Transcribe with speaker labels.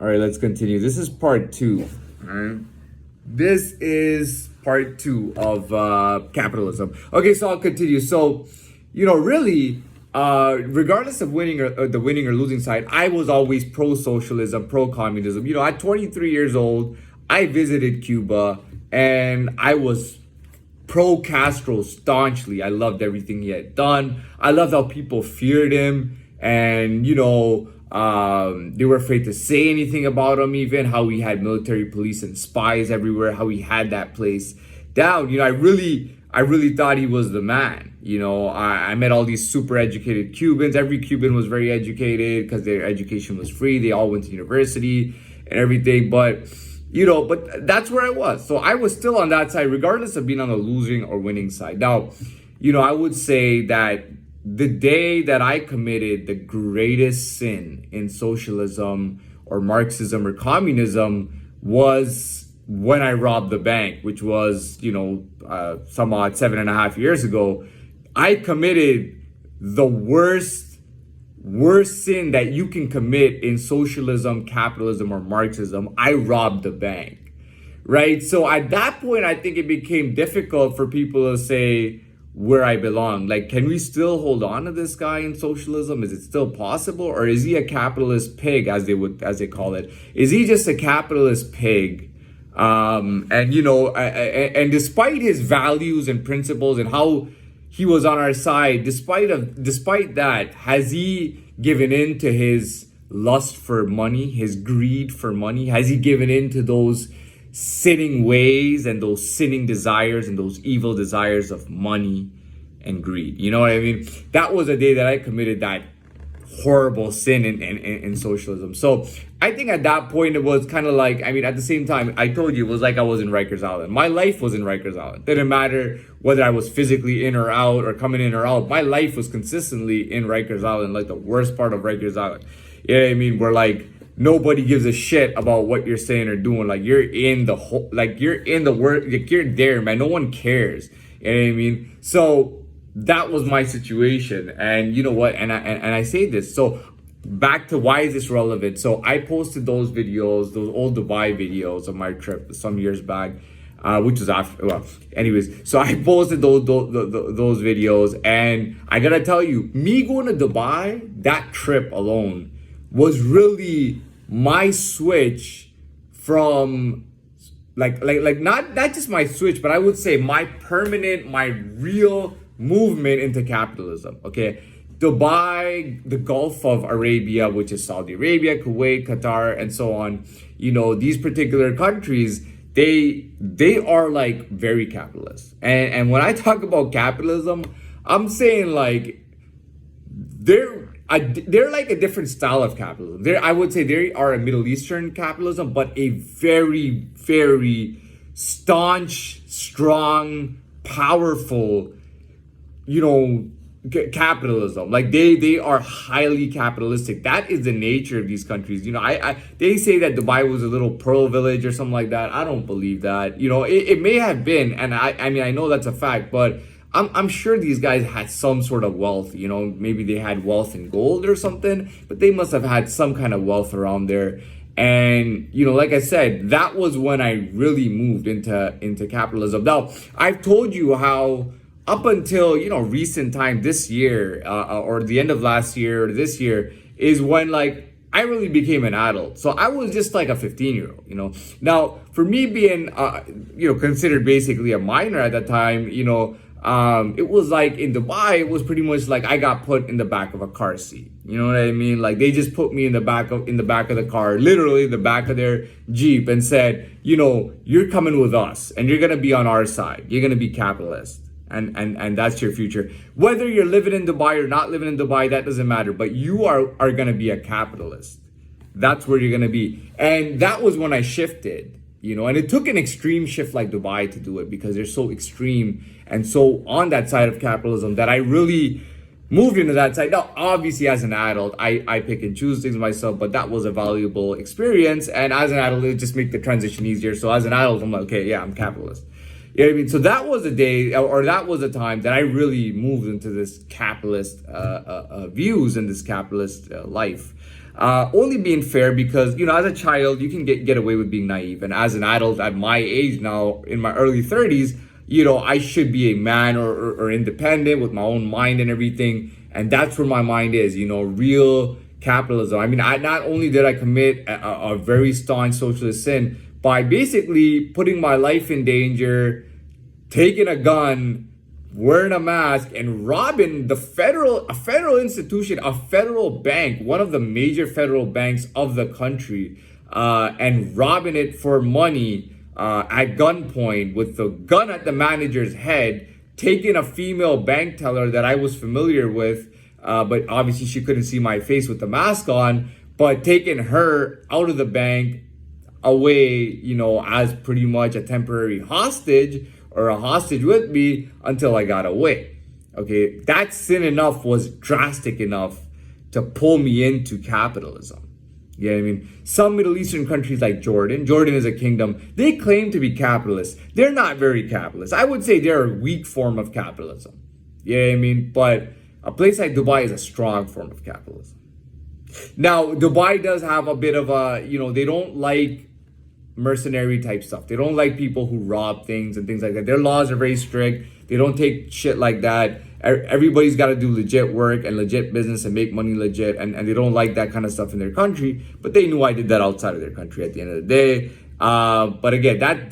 Speaker 1: All right, let's continue. This is part two. All right. This is part two of capitalism. Okay, so I'll continue. So, really, regardless of winning or the winning or losing side, I was always pro socialism, pro communism. At 23 years old, I visited Cuba and I was pro Castro staunchly. I loved everything he had done. I loved how people feared him, and they were afraid to say anything about him. Even how he had military police and spies everywhere. How he had that place down. I really thought he was the man. I met all these super educated Cubans. Every Cuban was very educated because their education was free. They all went to university and everything, but that's where I was. So I was still on that side, regardless of being on the losing or winning side. Now, I would say that the day that I committed the greatest sin in socialism or Marxism or communism was when I robbed the bank, which was, some odd 7.5 years ago. I committed the worst sin that you can commit in socialism, capitalism, or Marxism. I robbed the bank, right? So at that point, I think it became difficult for people to say where I belong. Like, can we still hold on to this guy in socialism? Is it still possible? Or is he a capitalist pig, as they call it? Is he just a capitalist pig? And despite his values and principles and how he was on our side, despite that, has he given in to his lust for money, his greed for money? Has he given in to those sinning ways and those sinning desires and those evil desires of money and greed? You know what I mean? That was a day that I committed that horrible sin in socialism. So I think at that point it was kind of like, at the same time, I told you, it was like I was in Rikers Island. My life was in Rikers Island. Didn't matter whether I was physically in or out or coming in or out. My life was consistently in Rikers Island, like the worst part of Rikers Island. You know what I mean? Where like nobody gives a shit about what you're saying or doing. Like you're in the whole, like you're in the work, like you're there, man. No one cares. You know what I mean? So that was my situation. And you know what? And I say this. So back to why is this relevant? So I posted those videos, those old Dubai videos of my trip some years back, which was after, well, anyways. So I posted those videos, and I gotta tell you, me going to Dubai, that trip alone was really my switch from like not just my switch, but I would say my real movement into capitalism. Okay. Dubai, the Gulf of Arabia, which is Saudi Arabia, Kuwait, Qatar, and so on. These particular countries, they are like very capitalist. And when I talk about capitalism, I'm saying like they're like a different style of capitalism. I would say they are a Middle Eastern capitalism, but a very, very staunch, strong, powerful, capitalism. Like they are highly capitalistic. That is the nature of these countries. They say that Dubai was a little pearl village or something like that. I don't believe that. It may have been, and I know that's a fact, but I'm sure these guys had some sort of wealth. Maybe they had wealth in gold or something, but they must have had some kind of wealth around there. And like I said, that was when I really moved into capitalism. Now, I've told you how up until recent time this year or the end of last year or this year is when like I really became an adult. So I was just like a 15-year-old. Now for me being considered basically a minor at that time, it was like in Dubai, it was pretty much like I got put in the back of a car seat. You know what I mean? Like they just put me in the back of the car, literally the back of their Jeep, and said, you're coming with us and you're gonna be on our side. You're gonna be capitalist. And that's your future. Whether you're living in Dubai or not living in Dubai, that doesn't matter. But you are going to be a capitalist. That's where you're going to be. And that was when I shifted, and it took an extreme shift like Dubai to do it, because they're so extreme and so on that side of capitalism that I really moved into that side. Now, obviously, as an adult, I pick and choose things myself, but that was a valuable experience. And as an adult, it just make the transition easier. So as an adult, I'm like, okay, yeah, I'm capitalist. You know what I mean? So that was a day, or that was a time that I really moved into this capitalist views and this capitalist life. Only being fair because, as a child, you can get away with being naive. And as an adult at my age now, in my early 30s, I should be a man or independent with my own mind and everything. And that's where my mind is, real capitalism. I mean, not only did I commit a very staunch socialist sin by basically putting my life in danger, taking a gun, wearing a mask, and robbing a federal institution, a federal bank, one of the major federal banks of the country, and robbing it for money at gunpoint with the gun at the manager's head, taking a female bank teller that I was familiar with, but obviously she couldn't see my face with the mask on, but taking her out of the bank away, as pretty much a temporary hostage or a hostage with me until I got away. Okay, that sin enough was drastic enough to pull me into capitalism. You know what I mean? Some Middle Eastern countries like Jordan is a kingdom, they claim to be capitalist. They're not very capitalist. I would say they're a weak form of capitalism. You know what I mean? But a place like Dubai is a strong form of capitalism. Now, Dubai does have a bit of a, they don't like mercenary type stuff. They don't like people who rob things and things like that. Their laws are very strict. They don't take shit like that. Everybody's got to do legit work and legit business and make money legit. And they don't like that kind of stuff in their country. But they knew I did that outside of their country at the end of the day. But again, that's